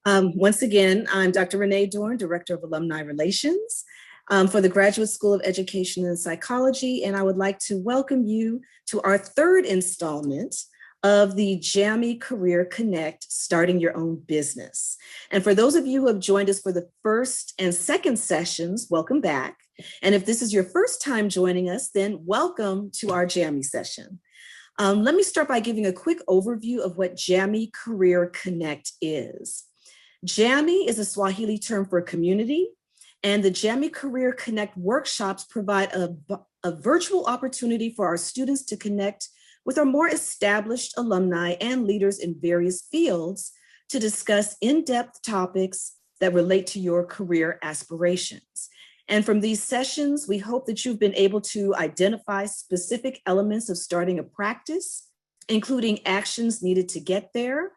Once again, I'm Dr. Renee Dorn, Director of Alumni Relations for the Graduate School of Education and Psychology, and I would like to welcome you to our third installment of the JAMI Career Connect, Starting Your Own Business. And for those of you who have joined us for the first and second sessions, welcome back. And if this is your first time joining us, then welcome to our JAMI session. Let me start by giving a quick overview of what JAMI Career Connect is. JAMI is a Swahili term for community, and the JAMI Career Connect workshops provide a virtual opportunity for our students to connect with our more established alumni and leaders in various fields to discuss in-depth topics that relate to your career aspirations. And from these sessions, we hope that you've been able to identify specific elements of starting a practice, including actions needed to get there,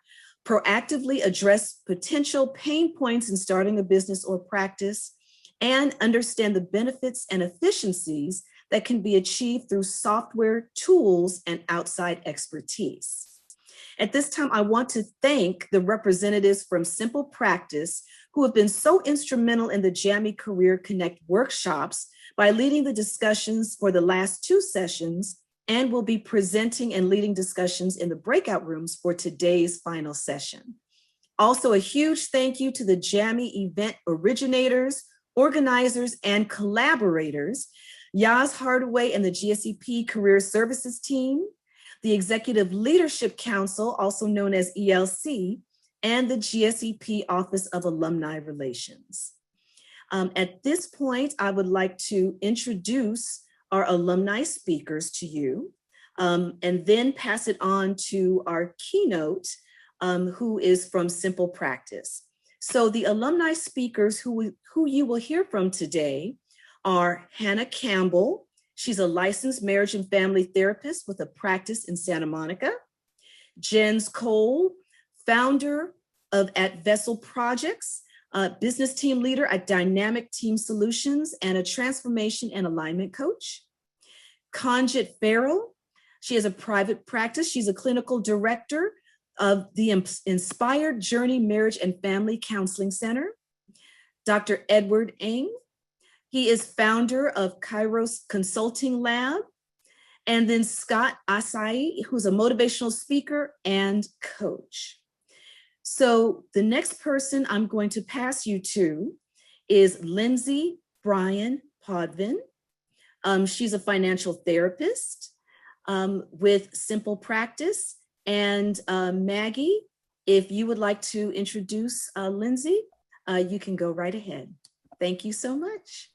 proactively address potential pain points in starting a business or practice, and understand the benefits and efficiencies that can be achieved through software, tools, and outside expertise. At this time, I want to thank the representatives from Simple Practice who have been so instrumental in the JAMI Career Connect workshops by leading the discussions for the last two sessions, and will be presenting and leading discussions in the breakout rooms for today's final session. Also, a huge thank you to the JAMI event originators, organizers, and collaborators, Yaz Hardaway and the GSEP Career Services Team, the Executive Leadership Council, also known as ELC, and the GSEP Office of Alumni Relations. At this point, I would like to introduce our alumni speakers to you, and then pass it on to our keynote, who is from Simple Practice. So the alumni speakers who you will hear from today are Hannah Campbell. She's a licensed marriage and family therapist with a practice in Santa Monica. Jens Cole, founder of At Vessel Projects, business team leader at Dynamic Team Solutions, and a transformation and alignment coach. Kanjit Farrell, she has a private practice. She's a clinical director of the Inspired Journey Marriage and Family Counseling Center. Dr. Edward Ng, he is founder of Kairos Consulting Lab. And then Scott Asai, who's a motivational speaker and coach. So the next person I'm going to pass you to is Lindsay Bryan Podvin. She's a financial therapist with Simple Practice. And Maggie, if you would like to introduce Lindsay, you can go right ahead. Thank you so much.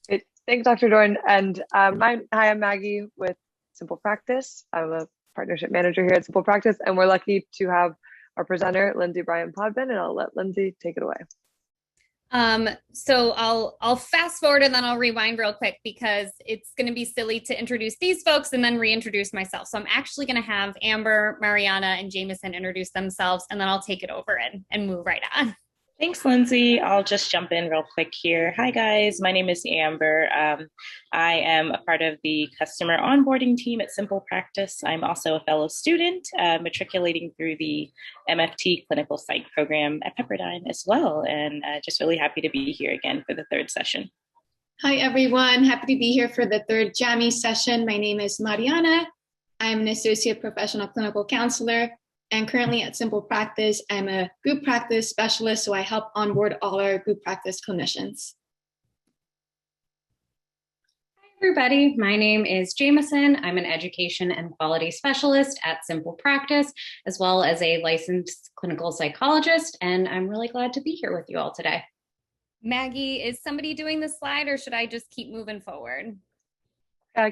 Great. Thanks, Dr. Dorn. And hi, I'm Maggie with Simple Practice. I'm a partnership manager here at Simple Practice, and we're lucky to have our presenter, Lindsay Bryan Podvin, and I'll let Lindsay take it away. So I'll fast forward and then I'll rewind real quick because it's going to be silly to introduce these folks and then reintroduce myself. So I'm actually going to have Amber, Mariana, and Jameson introduce themselves, and then I'll take it over and move right on. Thanks, Lindsay. I'll just jump in real quick here. Hi, guys. My name is Amber. I am a part of the customer onboarding team at Simple Practice. I'm also a fellow student matriculating through the MFT clinical psych program at Pepperdine as well. And just really happy to be here again for the third session. Hi, everyone. Happy to be here for the third JAMI session. My name is Mariana. I'm an associate professional clinical counselor. And currently at Simple Practice, I'm a group practice specialist, so I help onboard all our group practice clinicians. Hi, everybody. My name is Jameson. I'm an education and quality specialist at Simple Practice, as well as a licensed clinical psychologist, and I'm really glad to be here with you all today. Maggie, is somebody doing the slide, or should I just keep moving forward?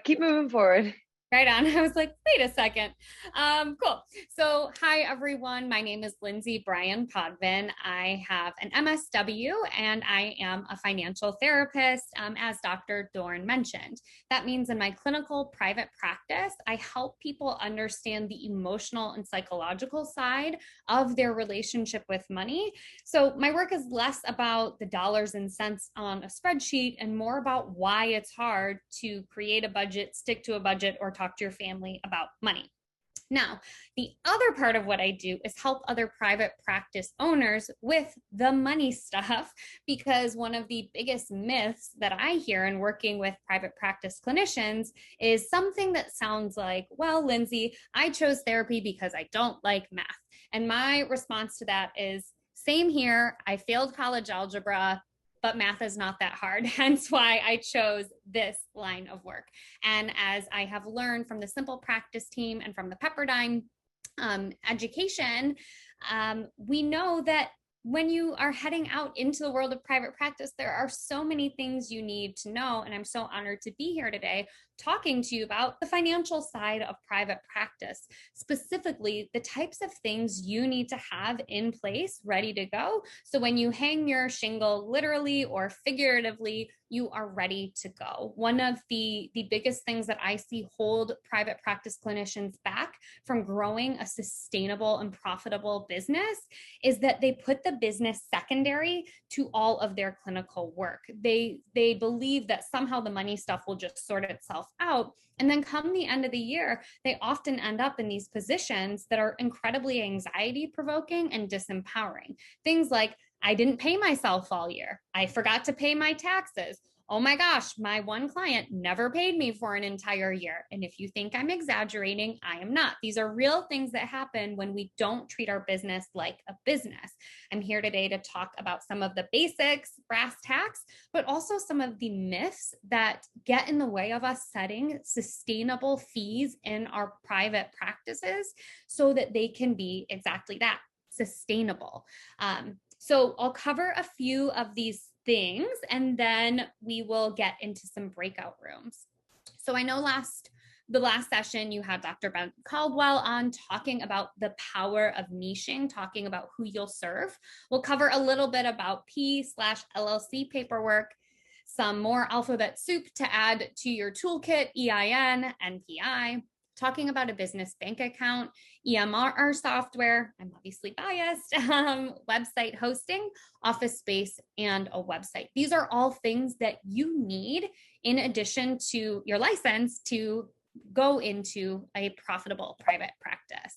Keep moving forward. Right on. I was like, wait a second. Cool. So hi, everyone. My name is Lindsay Bryan Podvin. I have an MSW and I am a financial therapist, as Dr. Dorn mentioned. That means in my clinical private practice, I help people understand the emotional and psychological side of their relationship with money. So my work is less about the dollars and cents on a spreadsheet and more about why it's hard to create a budget, stick to a budget, or talk to your family about money. Now, the other part of what I do is help other private practice owners with the money stuff, because one of the biggest myths that I hear in working with private practice clinicians is something that sounds like, well, Lindsay, I chose therapy because I don't like math. And my response to that is, same here. I failed college algebra, but math is not that hard. Hence why I chose this line of work. And as I have learned from the Simple Practice team and from the Pepperdine education, we know that when you are heading out into the world of private practice, there are so many things you need to know. And I'm so honored to be here today talking to you about the financial side of private practice, specifically the types of things you need to have in place ready to go. So when you hang your shingle, literally or figuratively, you are ready to go. One of the biggest things that I see hold private practice clinicians back from growing a sustainable and profitable business is that they put the business secondary to all of their clinical work. They believe that somehow the money stuff will just sort itself out. And then come the end of the year, they often end up in these positions that are incredibly anxiety provoking and disempowering. Things like, I didn't pay myself all year. I forgot to pay my taxes. Oh my gosh, my one client never paid me for an entire year. And if you think I'm exaggerating, I am not. These are real things that happen when we don't treat our business like a business. I'm here today to talk about some of the basics, brass tacks, but also some of the myths that get in the way of us setting sustainable fees in our private practices so that they can be exactly that, sustainable. So I'll cover a few of these things and then we will get into some breakout rooms. So I know the last session you had Dr. Ben Caldwell on talking about the power of niching, talking about who you'll serve. We'll cover a little bit about P/LLC paperwork, some more alphabet soup to add to your toolkit, EIN, NPI, talking about a business bank account, EMR software, I'm obviously biased, website hosting, office space, and a website. These are all things that you need in addition to your license to go into a profitable private practice.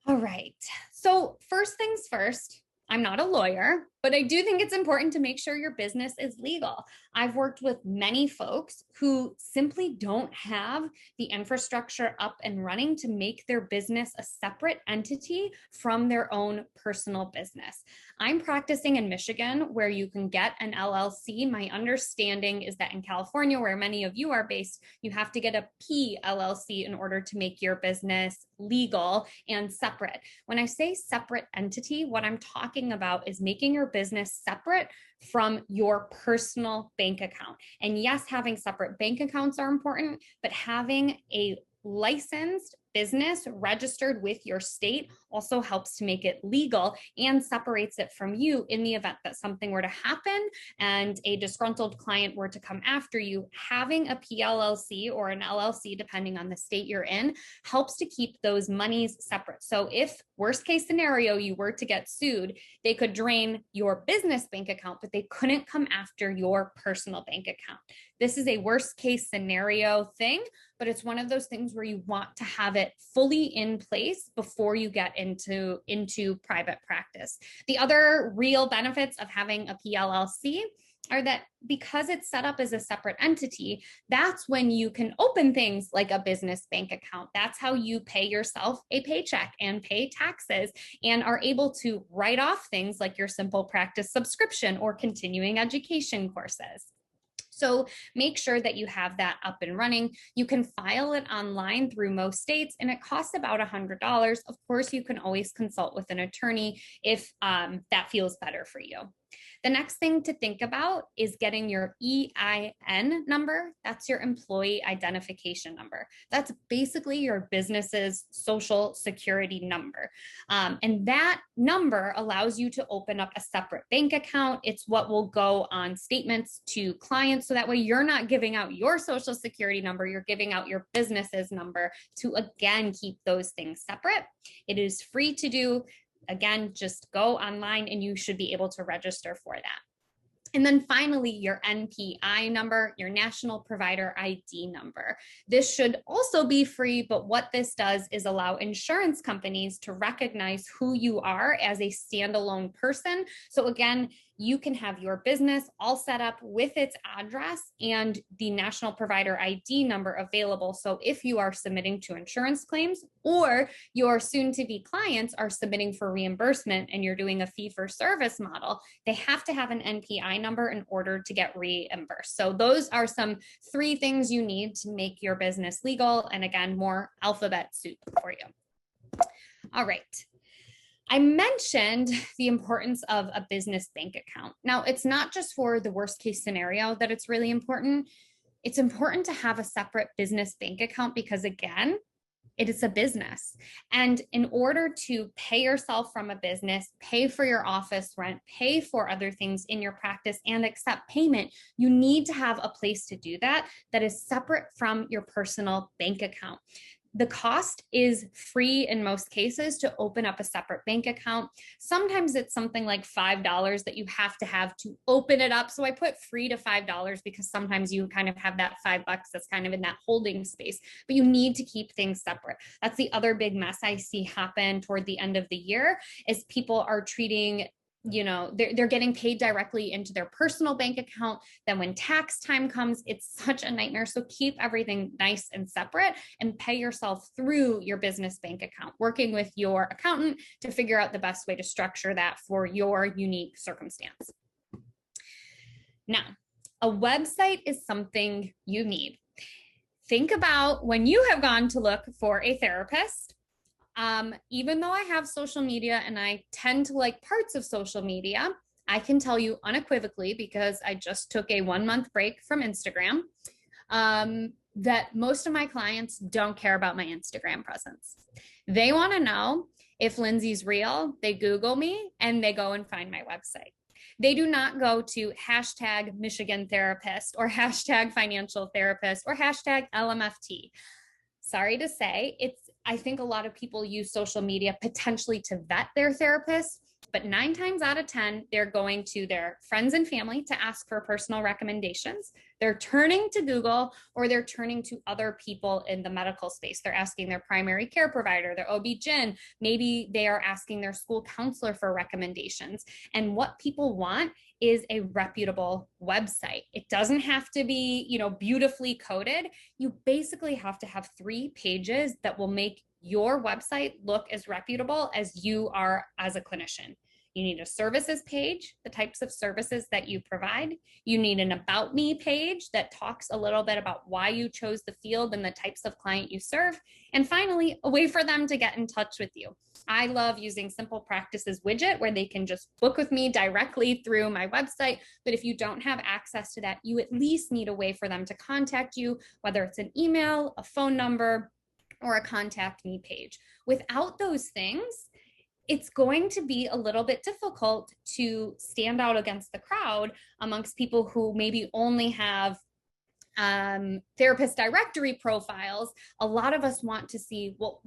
All right, so first things first, I'm not a lawyer, but I do think it's important to make sure your business is legal. I've worked with many folks who simply don't have the infrastructure up and running to make their business a separate entity from their own personal business. I'm practicing in Michigan where you can get an LLC. My understanding is that in California, where many of you are based, you have to get a PLLC in order to make your business legal and separate. When I say separate entity, what I'm talking about is making your business separate from your personal bank account. And yes, having separate bank accounts are important, but having a licensed business registered with your state also helps to make it legal and separates it from you in the event that something were to happen and a disgruntled client were to come after you. Having a PLLC or an LLC, depending on the state you're in, helps to keep those monies separate. So if worst case scenario, you were to get sued, they could drain your business bank account, but they couldn't come after your personal bank account. This is a worst case scenario thing, but it's one of those things where you want to have it fully in place before you get into private practice. The other real benefits of having a PLLC are that because it's set up as a separate entity, that's when you can open things like a business bank account. That's how you pay yourself a paycheck and pay taxes and are able to write off things like your Simple Practice subscription or continuing education courses. So make sure that you have that up and running. You can file it online through most states and it costs about $100. Of course, you can always consult with an attorney if that feels better for you. The next thing to think about is getting your EIN number. That's your employee identification number. That's basically your business's social security number. And that number allows you to open up a separate bank account. It's what will go on statements to clients. So that way you're not giving out your social security number, you're giving out your business's number to, again, keep those things separate. It is free to do. Again, just go online and you should be able to register for that. And then finally, your NPI number, your National Provider ID number. This should also be free, but what this does is allow insurance companies to recognize who you are as a standalone person. So again, you can have your business all set up with its address and the National Provider ID number available. So if you are submitting to insurance claims or your soon-to-be clients are submitting for reimbursement and you're doing a fee-for-service model, they have to have an NPI number in order to get reimbursed. So those are some 3 things you need to make your business legal. And again, more alphabet soup for you. All right. I mentioned the importance of a business bank account. Now, it's not just for the worst case scenario that it's really important. It's important to have a separate business bank account because, again, it is a business. And in order to pay yourself from a business, pay for your office rent, pay for other things in your practice, and accept payment, you need to have a place to do that that is separate from your personal bank account. The cost is free in most cases to open up a separate bank account. Sometimes it's something like $5 that you have to open it up. So I put free to $5 because sometimes you kind of have that $5 that's kind of in that holding space, but you need to keep things separate. That's the other big mess I see happen toward the end of the year is people are treating, they're getting paid directly into their personal bank account. Then when tax time comes, it's such a nightmare. So keep everything nice and separate and pay yourself through your business bank account, working with your accountant to figure out the best way to structure that for your unique circumstance. Now, a website is something you need. Think about when you have gone to look for a therapist. Even though I have social media and I tend to like parts of social media, I can tell you unequivocally, because I just took a 1-month break from Instagram, that most of my clients don't care about my Instagram presence. They want to know if Lindsay's real. They Google me and they go and find my website. They do not go to hashtag Michigan therapist or hashtag financial therapist or hashtag LMFT. Sorry to say, I think a lot of people use social media potentially to vet their therapist, but 9 times out of 10, they're going to their friends and family to ask for personal recommendations. They're turning to Google or they're turning to other people in the medical space. They're asking their primary care provider, their OB-GYN. Maybe they are asking their school counselor for recommendations. And what people want is a reputable website. It doesn't have to be, beautifully coded. You basically have to have 3 pages that will make your website look as reputable as you are as a clinician. You need a services page, the types of services that you provide. You need an about me page that talks a little bit about why you chose the field and the types of client you serve. And finally, a way for them to get in touch with you. I love using Simple Practice's widget where they can just book with me directly through my website. But if you don't have access to that, you at least need a way for them to contact you, whether it's an email, a phone number, or a contact me page. Without those things, it's going to be a little bit difficult to stand out against the crowd amongst people who maybe only have therapist directory profiles. A lot of us want to see, well,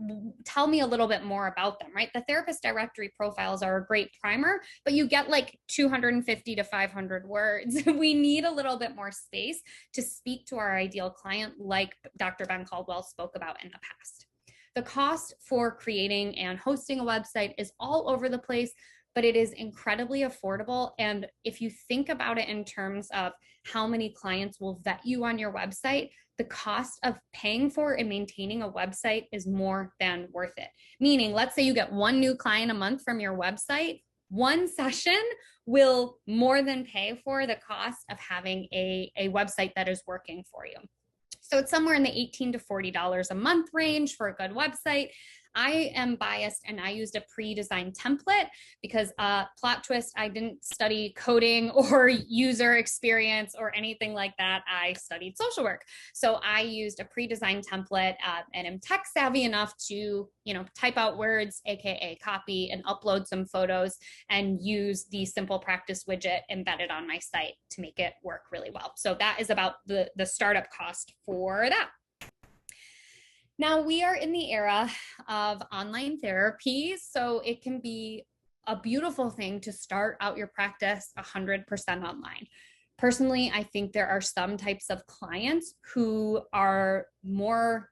tell me a little bit more about them, right? The therapist directory profiles are a great primer, but you get like 250 to 500 words. We need a little bit more space to speak to our ideal client, like Dr. Ben Caldwell spoke about in the past. The cost for creating and hosting a website is all over the place, but it is incredibly affordable. And if you think about it in terms of how many clients will vet you on your website, the cost of paying for and maintaining a website is more than worth it. Meaning, let's say you get 1 new client a month from your website, 1 session will more than pay for the cost of having a website that is working for you. So it's somewhere in the $18 to $40 a month range for a good website. I am biased and I used a pre-designed template because plot twist, I didn't study coding or user experience or anything like that. I studied social work. So I used a pre-designed template and am tech savvy enough to, type out words, AKA copy, and upload some photos and use the Simple Practice widget embedded on my site to make it work really well. So that is about the startup cost for that. Now we are in the era of online therapy, so it can be a beautiful thing to start out your practice 100% online. Personally, I think there are some types of clients who are more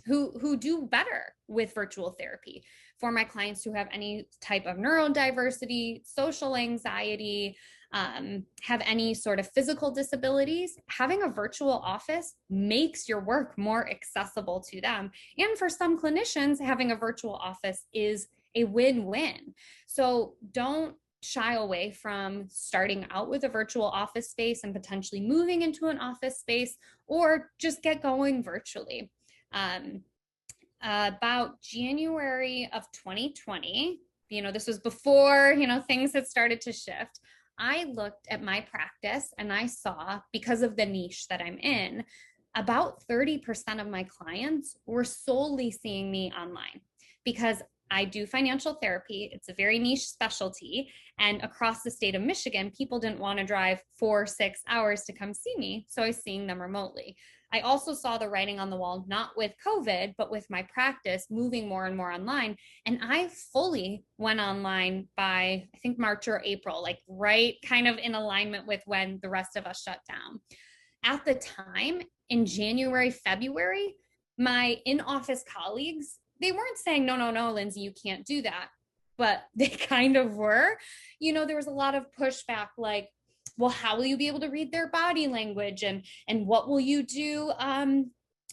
who do better with virtual therapy. For my clients who have any type of neurodiversity, social anxiety, have any sort of physical disabilities, having a virtual office makes your work more accessible to them. And for some clinicians, having a virtual office is a win-win. So don't shy away from starting out with a virtual office space and potentially moving into an office space, or just get going virtually. About January of 2020, this was before, things had started to shift. I looked at my practice and I saw, because of the niche that I'm in, about 30% of my clients were solely seeing me online, because I do financial therapy. It's a very niche specialty. And across the state of Michigan, people didn't want to drive 4-6 hours to come see me. So I was seeing them remotely. I also saw the writing on the wall, not with COVID, but with my practice moving more and more online. And I fully went online by, I think, March or April, like right kind of in alignment with when the rest of us shut down. At the time, in January, February, my in-office colleagues, they weren't saying, no, Lindsay, you can't do that. But they kind of were. There was a lot of pushback, like, well, how will you be able to read their body language? And what will you do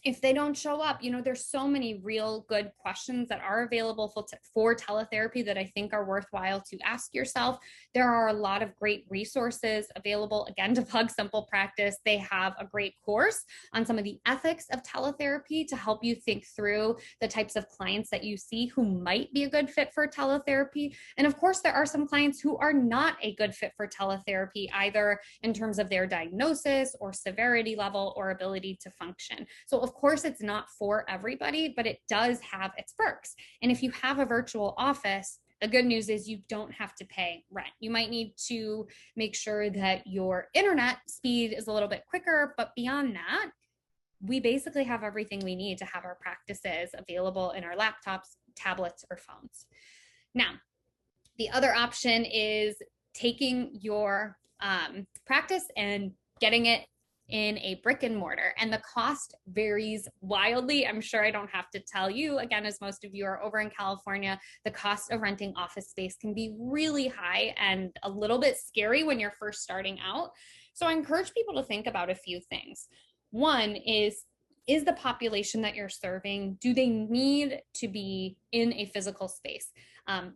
if they don't show up? There's so many real good questions that are available for teletherapy that I think are worthwhile to ask yourself. There are a lot of great resources available. Again, to plug Simple Practice, they have a great course on some of the ethics of teletherapy to help you think through the types of clients that you see who might be a good fit for teletherapy. And of course, there are some clients who are not a good fit for teletherapy, either in terms of their diagnosis or severity level or ability to function. So of course, it's not for everybody, but it does have its perks. And if you have a virtual office, the good news is you don't have to pay rent. You might need to make sure that your internet speed is a little bit quicker, but beyond that, we basically have everything we need to have our practices available in our laptops, tablets, or phones. Now, the other option is taking your practice and getting it in a brick and mortar, and the cost varies wildly. I'm sure I don't have to tell you, again, as most of you are over in California, the cost of renting office space can be really high and a little bit scary when you're first starting out. So I encourage people to think about a few things. One is the population that you're serving, do they need to be in a physical space?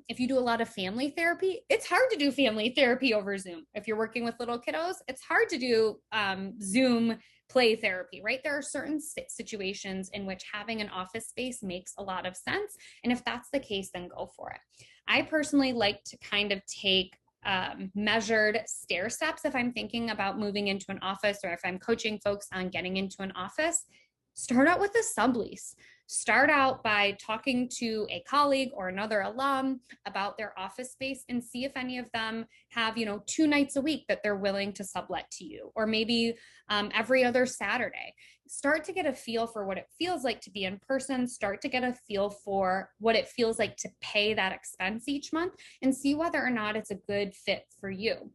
If you do a lot of family therapy, it's hard to do family therapy over Zoom. If you're working with little kiddos, it's hard to do Zoom play therapy, right? There are certain situations in which having an office space makes a lot of sense. And if that's the case, then go for it. I personally like to kind of take measured stair steps if I'm thinking about moving into an office, or if I'm coaching folks on getting into an office. Start out with a sublease. Start out by talking to a colleague or another alum about their office space and see if any of them have, 2 nights a week that they're willing to sublet to you, or maybe every other Saturday. Start to get a feel for what it feels like to be in person. Start to get a feel for what it feels like to pay that expense each month, and see whether or not it's a good fit for you.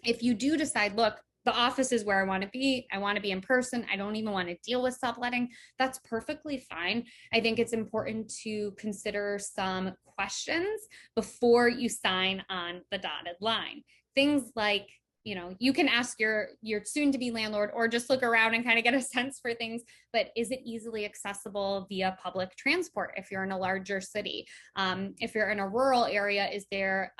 If you do decide, look, the office is where I want to be in person, I don't even want to deal with subletting, that's perfectly fine. I think it's important to consider some questions before you sign on the dotted line. Things like, you can ask your soon-to-be landlord, or just look around and kind of get a sense for things, but is it easily accessible via public transport if you're in a larger city? If you're in a rural area, is there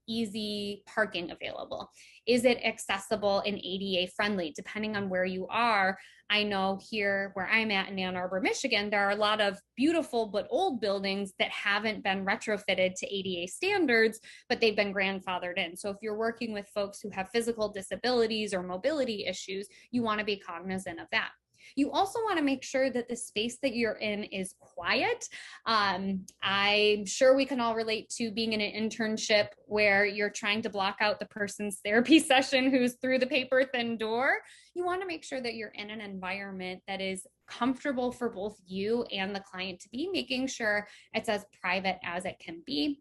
easy parking available? Is it accessible and ADA friendly? Depending on where you are, I know here where I'm at in Ann Arbor, Michigan, there are a lot of beautiful but old buildings that haven't been retrofitted to ADA standards, but they've been grandfathered in. So if you're working with folks who have physical disabilities or mobility issues, you want to be cognizant of that. You also want to make sure that the space that you're in is quiet. I'm sure we can all relate to being in an internship where you're trying to block out the person's therapy session who's through the paper thin door. You want to make sure that you're in an environment that is comfortable for both you and the client to be, making sure it's as private as it can be.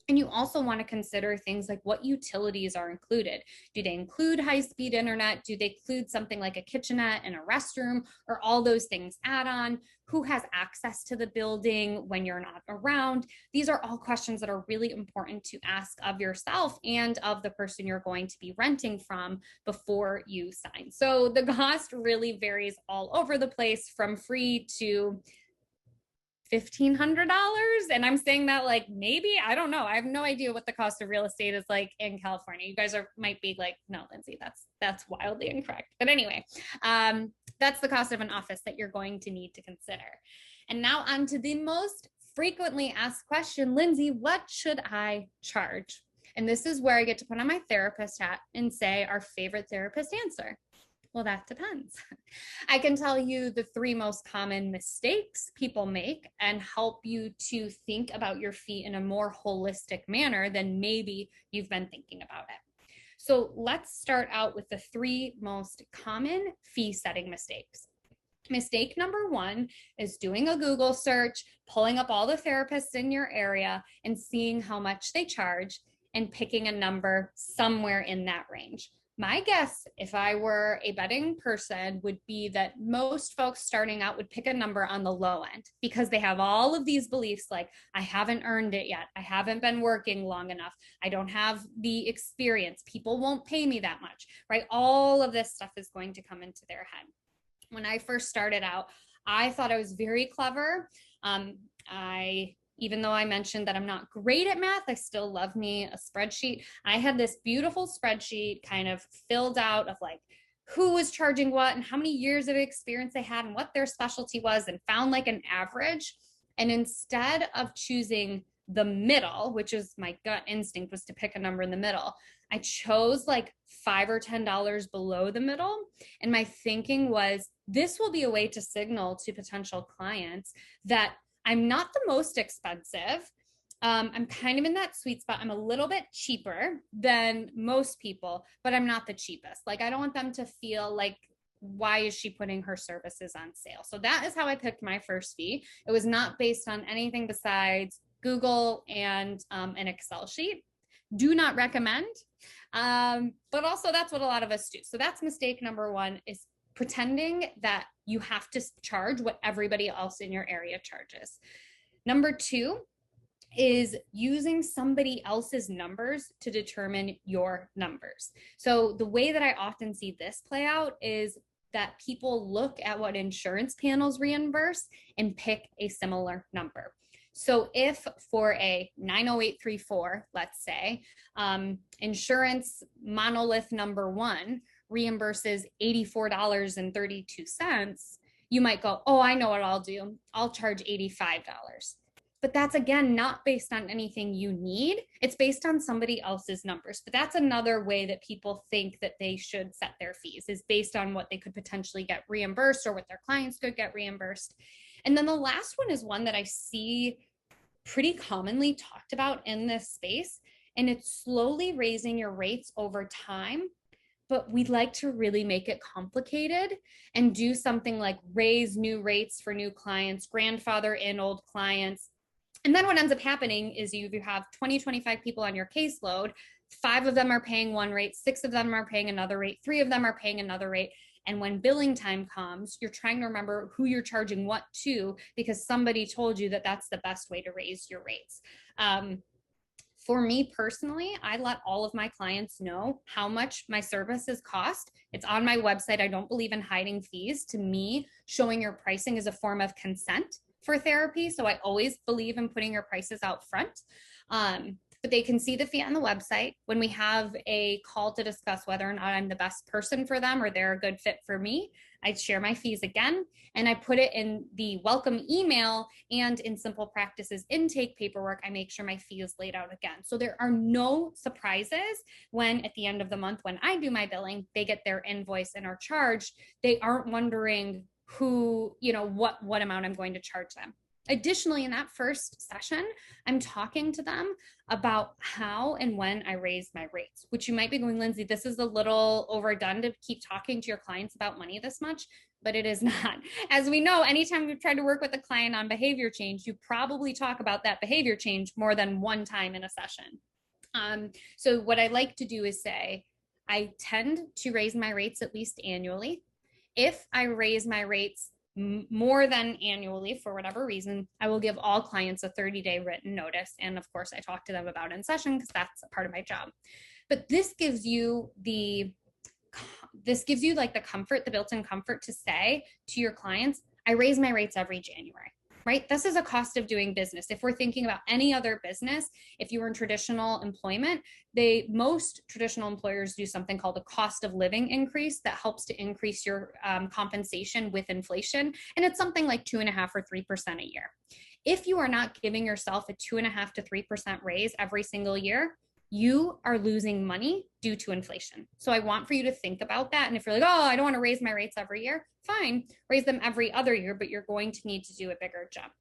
And you also want to consider things like what utilities are included. Do they include high-speed internet? Do they include something like a kitchenette and a restroom, or all those things add on? Who has access to the building when you're not around? These are all questions that are really important to ask of yourself and of the person you're going to be renting from before you sign. So the cost really varies all over the place, from free to $1,500. And I'm saying that like, maybe, I don't know. I have no idea what the cost of real estate is like in California. You guys might be like, no, Lindsay, that's wildly incorrect. But anyway, that's the cost of an office that you're going to need to consider. And now on to the most frequently asked question, Lindsay, what should I charge? And this is where I get to put on my therapist hat and say our favorite therapist answer. Well, that depends. I can tell you the 3 most common mistakes people make and help you to think about your fee in a more holistic manner than maybe you've been thinking about it. So let's start out with the 3 most common fee setting mistakes. Mistake number 1 is doing a Google search, pulling up all the therapists in your area and seeing how much they charge and picking a number somewhere in that range. My guess, if I were a betting person, would be that most folks starting out would pick a number on the low end because they have all of these beliefs like, I haven't earned it yet. I haven't been working long enough. I don't have the experience. People won't pay me that much, right? All of this stuff is going to come into their head. When I first started out, I thought I was very clever. Even though I mentioned that I'm not great at math, I still love me a spreadsheet. I had this beautiful spreadsheet kind of filled out of like who was charging what and how many years of experience they had and what their specialty was, and found like an average. And instead of choosing the middle, which is my gut instinct was to pick a number in the middle, I chose like $5 or $10 below the middle. And my thinking was, this will be a way to signal to potential clients that I'm not the most expensive. I'm kind of in that sweet spot. I'm a little bit cheaper than most people, but I'm not the cheapest. Like, I don't want them to feel like, why is she putting her services on sale? So that is how I picked my first fee. It was not based on anything besides Google and an Excel sheet. Do not recommend. But also that's what a lot of us do. So that's mistake number 1, is pretending that you have to charge what everybody else in your area charges. Number 2 is using somebody else's numbers to determine your numbers. So the way that I often see this play out is that people look at what insurance panels reimburse and pick a similar number. So if for a 90834, let's say, insurance monolith number 1 reimburses $84.32, you might go, oh, I know what I'll do. I'll charge $85. But that's, again, not based on anything you need. It's based on somebody else's numbers. But that's another way that people think that they should set their fees, is based on what they could potentially get reimbursed or what their clients could get reimbursed. And then the last one is one that I see pretty commonly talked about in this space, and it's slowly raising your rates over time. But we'd like to really make it complicated and do something like raise new rates for new clients, grandfather in old clients. And then what ends up happening is you have 20, 25 people on your caseload. 5 of them are paying one rate, 6 of them are paying another rate, 3 of them are paying another rate. And when billing time comes, you're trying to remember who you're charging what to, because somebody told you that that's the best way to raise your rates. For me personally, I let all of my clients know how much my services cost. It's on my website. I don't believe in hiding fees. To me, showing your pricing is a form of consent for therapy. So I always believe in putting your prices out front. But they can see the fee on the website. When we have a call to discuss whether or not I'm the best person for them or they're a good fit for me, I share my fees again, and I put it in the welcome email, and in Simple Practice's intake paperwork, I make sure my fee is laid out again. So there are no surprises when at the end of the month, when I do my billing, they get their invoice and are charged. They aren't wondering what amount I'm going to charge them. Additionally, in that first session, I'm talking to them about how and when I raise my rates, which you might be going, Lindsay, this is a little overdone to keep talking to your clients about money this much, but it is not. As we know, anytime we've tried to work with a client on behavior change, you probably talk about that behavior change more than one time in a session. So what I like to do is say, I tend to raise my rates at least annually. If I raise my rates more than annually for whatever reason, I will give all clients a 30-day written notice. And of course, I talk to them about it in session because that's a part of my job. But this gives you like the comfort, the built-in comfort to say to your clients, I raise my rates every January. Right? This is a cost of doing business. If we're thinking about any other business, if you were in traditional employment, most traditional employers do something called a cost of living increase that helps to increase your compensation with inflation. And it's something like 2.5% or 3% a year. If you are not giving yourself a 2.5% to 3% raise every single year, you are losing money due to inflation. So I want for you to think about that. And if you're like, oh, I don't want to raise my rates every year, fine, raise them every other year, but you're going to need to do a bigger jump.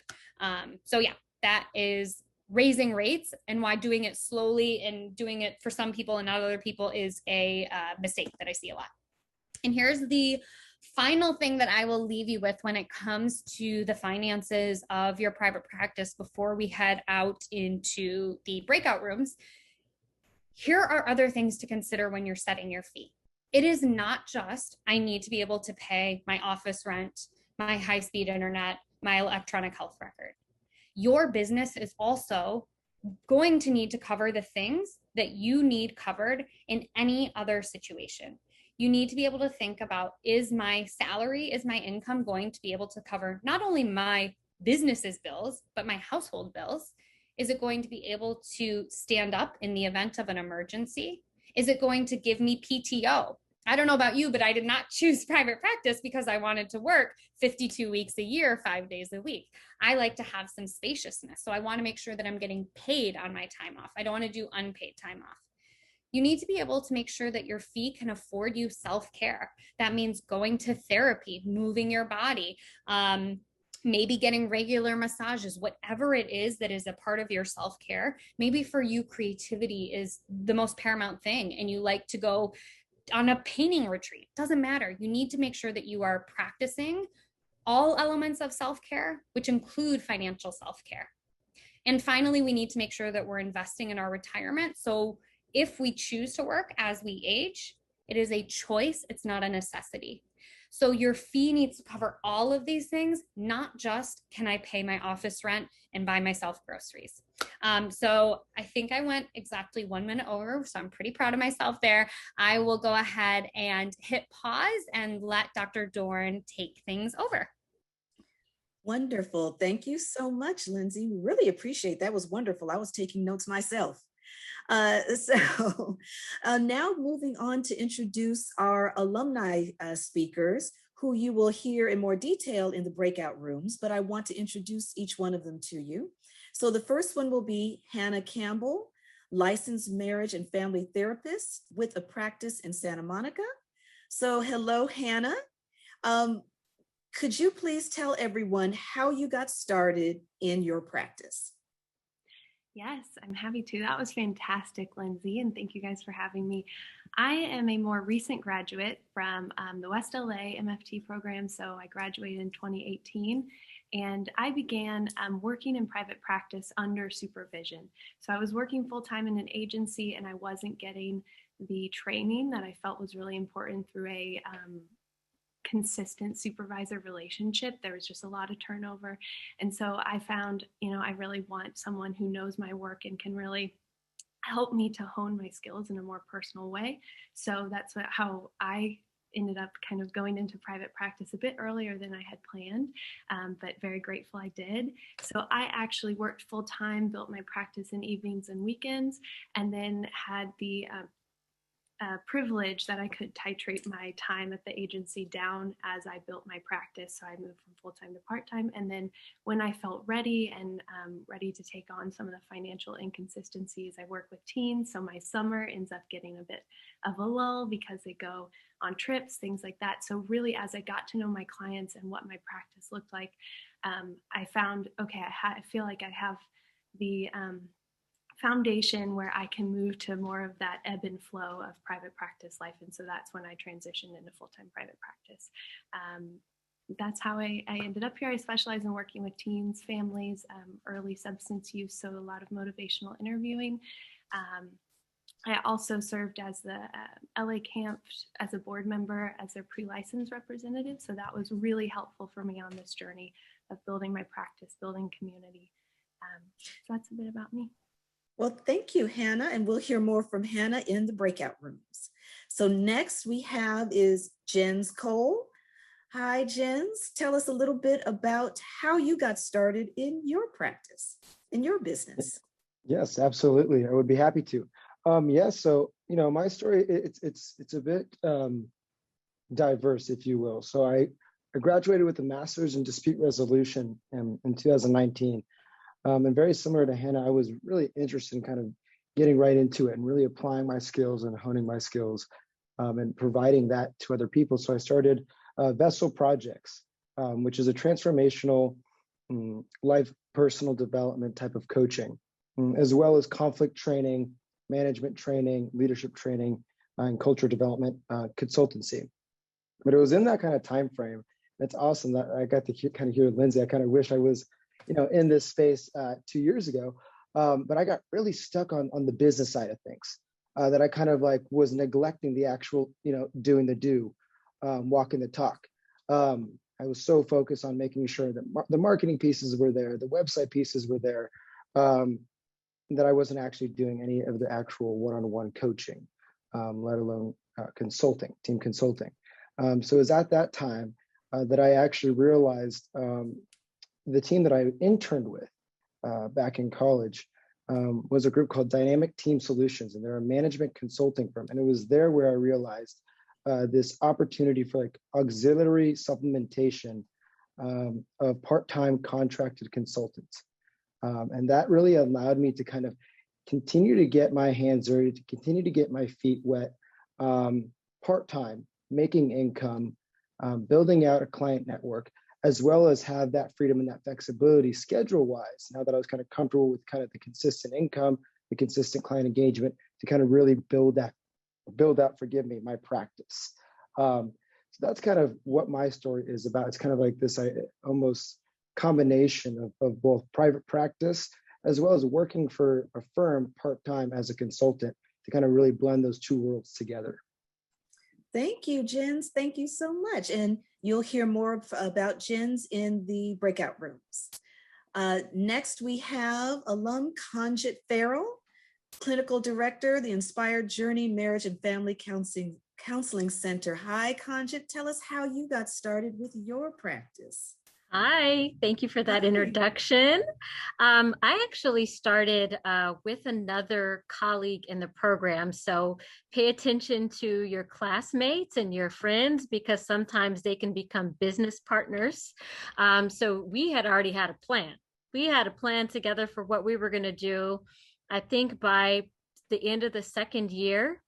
So yeah, that is raising rates, and why doing it slowly and doing it for some people and not other people is a mistake that I see a lot. And here's the final thing that I will leave you with when it comes to the finances of your private practice before we head out into the breakout rooms. Here are other things to consider when you're setting your fee. It is not just, I need to be able to pay my office rent, my high-speed internet, my electronic health record. Your business is also going to need to cover the things that you need covered in any other situation. You need to be able to think about, is my salary, is my income going to be able to cover not only my business's bills, but my household bills? Is it going to be able to stand up in the event of an emergency? Is it going to give me PTO? I don't know about you, but I did not choose private practice because I wanted to work 52 weeks a year, 5 days a week. I like to have some spaciousness. So I want to make sure that I'm getting paid on my time off. I don't want to do unpaid time off. You need to be able to make sure that your fee can afford you self-care. That means going to therapy, moving your body, maybe getting regular massages, whatever it is that is a part of your self-care. Maybe for you, creativity is the most paramount thing, and you like to go on a painting retreat. Doesn't matter. You need to make sure that you are practicing all elements of self-care, which include financial self-care. And finally, we need to make sure that we're investing in our retirement. So if we choose to work as we age, it is a choice. It's not a necessity. So your fee needs to cover all of these things, not just, can I pay my office rent and buy myself groceries? So I think I went exactly 1 minute over, so I'm pretty proud of myself there. I will go ahead and hit pause and let Dr. Dorn take things over. Wonderful. Thank you so much, Lindsay. We really appreciate that. That was wonderful. I was taking notes myself. Now moving on to introduce our alumni speakers, who you will hear in more detail in the breakout rooms, but I want to introduce each one of them to you. So the first one will be Hannah Campbell, licensed marriage and family therapist with a practice in Santa Monica. So hello, Hannah. Could you please tell everyone how you got started in your practice? Yes, I'm happy to. That was fantastic, Lindsay, and thank you guys for having me. I am a more recent graduate from the West LA MFT program, so I graduated in 2018, and I began working in private practice under supervision. So I was working full-time in an agency, and I wasn't getting the training that I felt was really important through a consistent supervisor relationship. There was just a lot of turnover. And so I found, I really want someone who knows my work and can really help me to hone my skills in a more personal way. So that's how I ended up kind of going into private practice a bit earlier than I had planned, but very grateful I did. So I actually worked full time, built my practice in evenings and weekends, and then had the privilege that I could titrate my time at the agency down as I built my practice. So I moved from full-time to part-time. And then when I felt ready and ready to take on some of the financial inconsistencies, I work with teens. So my summer ends up getting a bit of a lull because they go on trips, things like that. So really, as I got to know my clients and what my practice looked like, I found, okay, I feel like I have the foundation where I can move to more of that ebb and flow of private practice life. And so that's when I transitioned into full-time private practice. That's how I ended up here. I specialize in working with teens, families, early substance use, so a lot of motivational interviewing. I also served as the LA Camp as a board member, as their pre-license representative. So that was really helpful for me on this journey of building my practice, building community. So that's a bit about me. Well, thank you, Hannah, and we'll hear more from Hannah in the breakout rooms. So next we have is Jens Cole. Hi, Jens. Tell us a little bit about how you got started in your practice, in your business. Yes, absolutely. I would be happy to. So my story it's a bit diverse, if you will. So I graduated with a master's in dispute resolution in 2019. And very similar to Hannah, I was really interested in kind of getting right into it and really applying my skills and honing my skills and providing that to other people. So I started Vessel Projects, which is a transformational life personal development type of coaching, as well as conflict training, management training, leadership training, and culture development consultancy. But it was in that kind of time frame. It's awesome that I got to kind of hear Lindsay. I kind of wish I was in this space 2 years ago. But I got really stuck on the business side of things, that I kind of like was neglecting the actual, doing the walking the talk. I was so focused on making sure that the marketing pieces were there, the website pieces were there, that I wasn't actually doing any of the actual one-on-one coaching, let alone consulting, team consulting. So it was at that time that I actually realized the team that I interned with back in college was a group called Dynamic Team Solutions, and they're a management consulting firm. And it was there where I realized this opportunity for like auxiliary supplementation of part-time contracted consultants. And that really allowed me to kind of continue to get my hands dirty, to continue to get my feet wet, part-time, making income, building out a client network, as well as have that freedom and that flexibility schedule-wise, now that I was kind of comfortable with kind of the consistent income, the consistent client engagement, to kind of really build out, my practice. So that's kind of what my story is about. It's kind of like this almost combination of both private practice as well as working for a firm part-time as a consultant to kind of really blend those two worlds together. Thank you, Jens. Thank you so much. And you'll hear more about Jens in the breakout rooms. Next, we have alum Conjit Farrell, Clinical Director, the Inspired Journey Marriage and Family Counseling Center. Hi, Conjit. Tell us how you got started with your practice. Hi, thank you for that introduction. I actually started with another colleague in the program. So pay attention to your classmates and your friends, because sometimes they can become business partners. So we had already had a plan. We had a plan together for what we were going to do, I think by the end of the second year.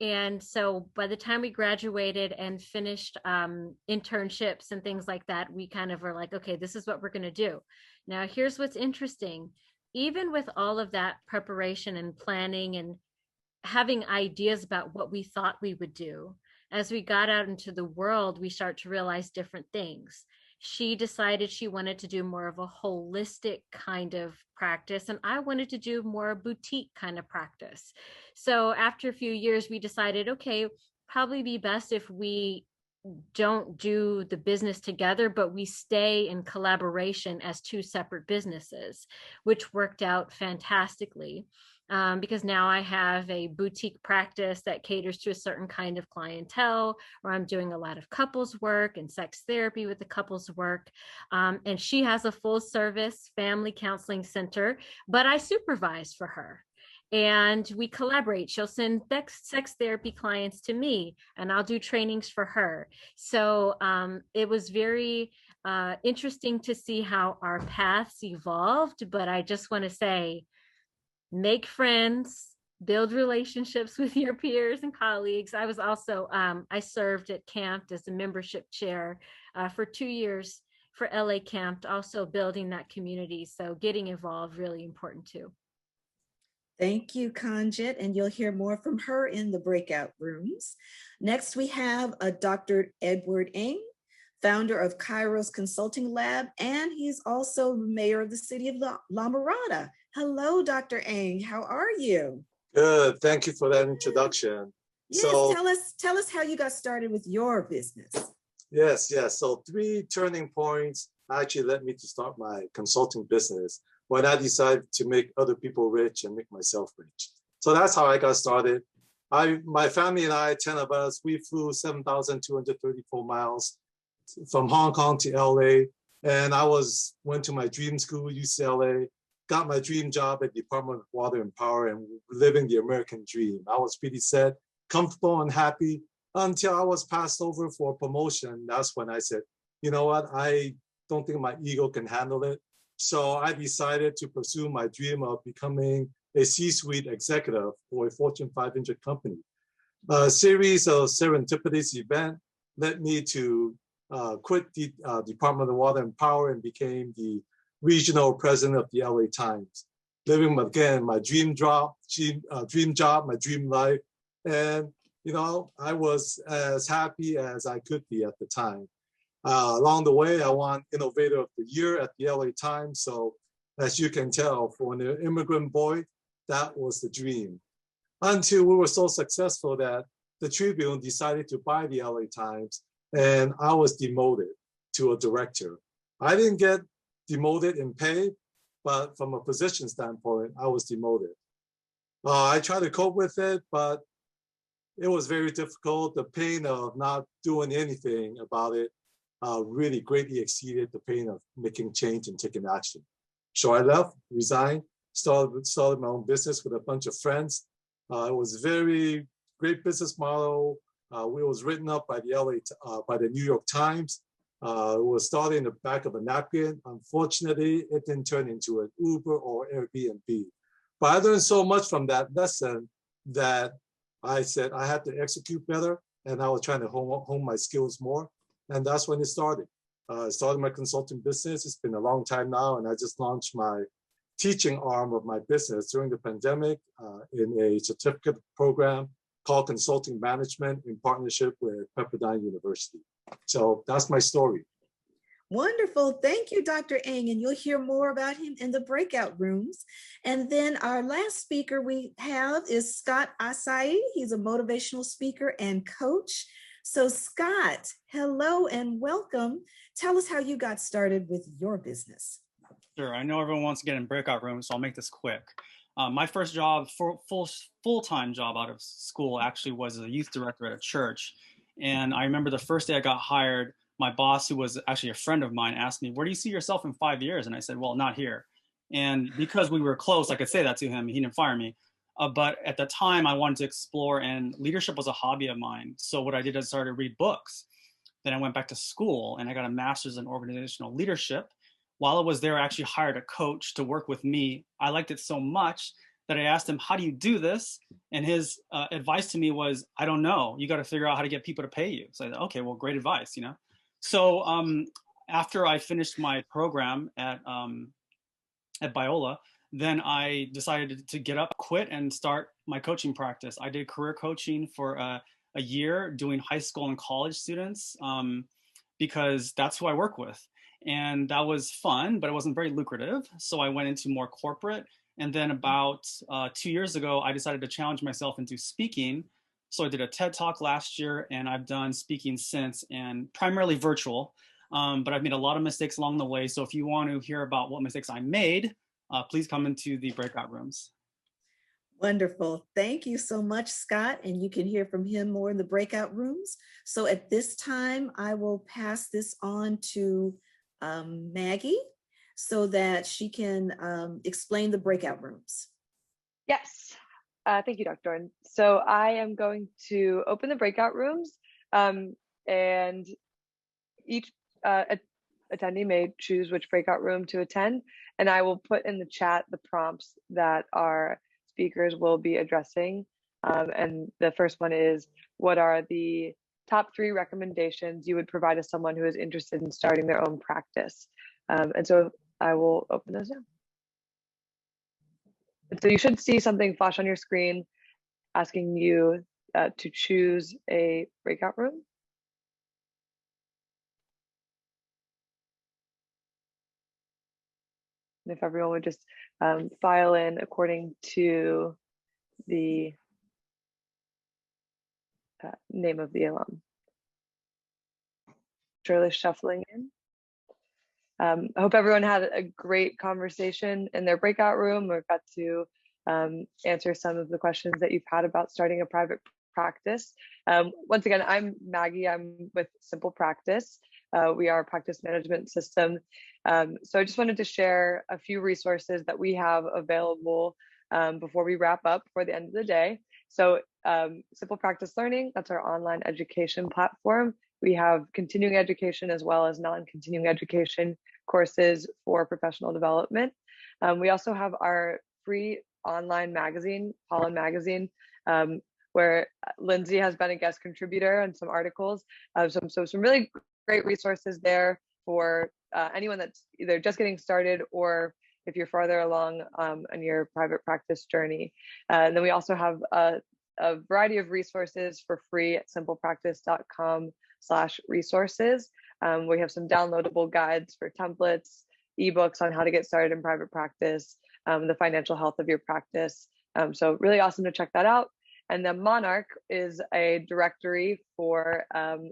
And so by the time we graduated and finished internships and things like that, we kind of were like, okay, this is what we're going to do. Now, here's what's interesting. Even with all of that preparation and planning and having ideas about what we thought we would do, as we got out into the world, we start to realize different things. She decided she wanted to do more of a holistic kind of practice, and I wanted to do more boutique kind of practice. So after a few years, we decided, okay, probably be best if we don't do the business together, but we stay in collaboration as two separate businesses, which worked out fantastically. Because now I have a boutique practice that caters to a certain kind of clientele, where I'm doing a lot of couples work and sex therapy with the couples work. And she has a full service family counseling center, but I supervise for her. and we collaborate. She'll send sex therapy clients to me, and I'll do trainings for her. So it was very interesting to see how our paths evolved. But I just want to say, make friends, build relationships with your peers and colleagues. I was also, I served at CAMP as a membership chair for 2 years for LA CAMP, also building that community. So getting involved, really important too. Thank you, Kanjit, and you'll hear more from her in the breakout rooms. Next, we have Dr. Edward Ng, founder of Kairos Consulting Lab, and he's also mayor of the city of La Mirada. Hello, Dr. Ng, how are you? Good, thank you for that introduction. Yes, so, tell us how you got started with your business. Yes. So 3 turning points actually led me to start my consulting business when I decided to make other people rich and make myself rich. So that's how I got started. My family and I, 10 of us, we flew 7,234 miles from Hong Kong to LA. And I went to my dream school, UCLA, got my dream job at Department of Water and Power and living the American dream. I was pretty set, comfortable and happy until I was passed over for a promotion. That's when I said, you know what, I don't think my ego can handle it. So I decided to pursue my dream of becoming a C-suite executive for a Fortune 500 company. A series of serendipitous events led me to quit the Department of Water and Power and became the regional president of the LA Times, living again my dream job, my dream life. And I was as happy as I could be at the time. Along the way, I won Innovator of the Year at the LA Times. So as you can tell, for an immigrant boy, that was the dream. Until we were so successful that the Tribune decided to buy the LA Times, and I was demoted to a director. I didn't get demoted in pay, but from a position standpoint, I was demoted. I tried to cope with it, but it was very difficult. The pain of not doing anything about it really greatly exceeded the pain of making change and taking action. So I left, resigned, started my own business with a bunch of friends. It was a very great business model. It was written up by the New York Times. It was started in the back of a napkin. Unfortunately, it didn't turn into an Uber or Airbnb. But I learned so much from that lesson that I said I had to execute better, and I was trying to hone my skills more. And that's when it started. I started my consulting business. It's been a long time now, and I just launched my teaching arm of my business during the pandemic in a certificate program called Consulting Management in partnership with Pepperdine University. So that's my story. Wonderful. Thank you, Dr. Ng. And you'll hear more about him in the breakout rooms. And then our last speaker we have is Scott Asai. He's a motivational speaker and coach. So Scott, hello and welcome. Tell us how you got started with your business. Sure. I know everyone wants to get in breakout rooms, so I'll make this quick. My first job, full-time job out of school, actually was as a youth director at a church. And I remember the first day I got hired, my boss, who was actually a friend of mine, asked me, where do you see yourself in 5 years? And I said, well, not here. And because we were close, I could say that to him. He didn't fire me. But at the time, I wanted to explore, and leadership was a hobby of mine. So what I did is started to read books. Then I went back to school, and I got a master's in organizational leadership. While I was there, I actually hired a coach to work with me. I liked it so much that I asked him, how do you do this? And his advice to me was, I don't know. You got to figure out how to get people to pay you. So I said, okay, well, great advice, So after I finished my program at Biola, then I decided to get up, quit, and start my coaching practice. I did career coaching for a year, doing high school and college students, because that's who I work with. And that was fun, but it wasn't very lucrative. So I went into more corporate. And then about 2 years ago, I decided to challenge myself into speaking. So I did a TED Talk last year, and I've done speaking since, and primarily virtual. But I've made a lot of mistakes along the way. So if you want to hear about what mistakes I made, please come into the breakout rooms. Wonderful. Thank you so much, Scott. And you can hear from him more in the breakout rooms. So at this time, I will pass this on to Maggie so that she can explain the breakout rooms. Yes. Thank you, Dr. Dorn. So I am going to open the breakout rooms, and each attendee may choose which breakout room to attend, and I will put in the chat the prompts that our speakers will be addressing. And the first one is, what are the top 3 recommendations you would provide to someone who is interested in starting their own practice? And so I will open those now. And so you should see something flash on your screen asking you to choose a breakout room. And if everyone would just file in according to the name of the alum. Shirley shuffling in. I hope everyone had a great conversation in their breakout room, or got to answer some of the questions that you've had about starting a private practice. Once again, I'm Maggie. I'm with Simple Practice. We are a practice management system. So I just wanted to share a few resources that we have available before we wrap up for the end of the day. So Simple Practice Learning, that's our online education platform. We have continuing education as well as non-continuing education courses for professional development. We also have our free online magazine, Pollen Magazine, where Lindsay has been a guest contributor on some articles. So some really great resources there for anyone that's either just getting started or if you're farther along on your private practice journey. And then we also have a variety of resources for free at simplepractice.com/resources. We have some downloadable guides for templates, ebooks on how to get started in private practice, the financial health of your practice. So really awesome to check that out. And then Monarch is a directory for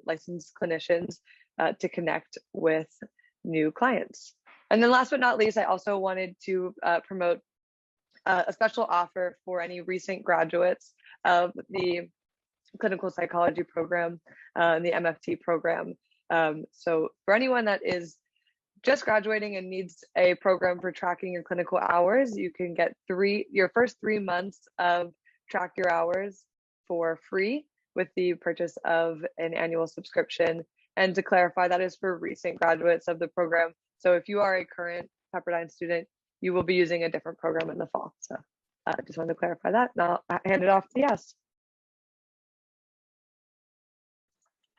licensed clinicians to connect with new clients. And then last but not least, I also wanted to promote a special offer for any recent graduates of the clinical psychology program, the MFT program. So for anyone that is just graduating and needs a program for tracking your clinical hours, you can get your first 3 months of Track Your Hours for free with the purchase of an annual subscription. And to clarify, that is for recent graduates of the program. So if you are a current Pepperdine student, you will be using a different program in the fall. So I just wanted to clarify that. Now I'll hand it off to Yas.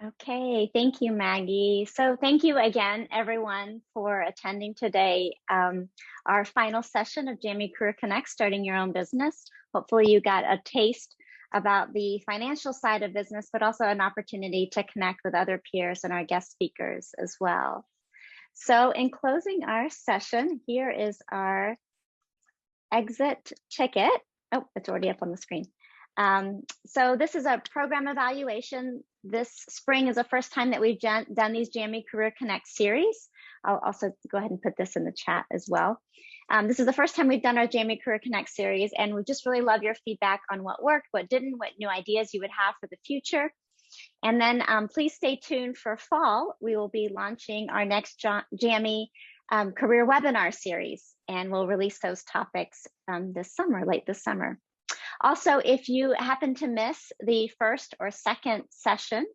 Okay, thank you, Maggie. So thank you again, everyone, for attending today, our final session of Jamie Career Connect, Starting Your Own Business. Hopefully you got a taste about the financial side of business, but also an opportunity to connect with other peers and our guest speakers as well. So in closing our session, here is our exit ticket. Oh, it's already up on the screen. So this is a program evaluation. This spring is the first time that we've done these Jamie Career Connect series. I'll also go ahead and put this in the chat as well. This is the first time we've done our Jamie Career Connect series, and we just really love your feedback on what worked, what didn't, what new ideas you would have for the future. And then please stay tuned for fall. We will be launching our next Jamie Career Webinar series, and we'll release those topics this summer, late this summer. Also, if you happen to miss the first or second session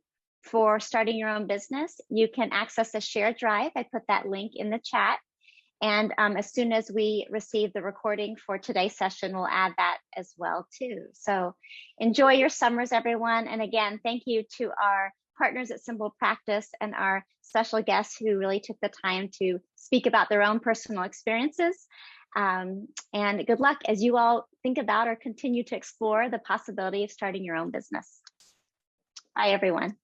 for Starting Your Own Business, you can access a shared drive. I put that link in the chat. And as soon as we receive the recording for today's session, we'll add that as well too. So enjoy your summers, everyone. And again, thank you to our partners at Simple Practice and our special guests who really took the time to speak about their own personal experiences. And good luck as you all think about or continue to explore the possibility of starting your own business. Bye, everyone.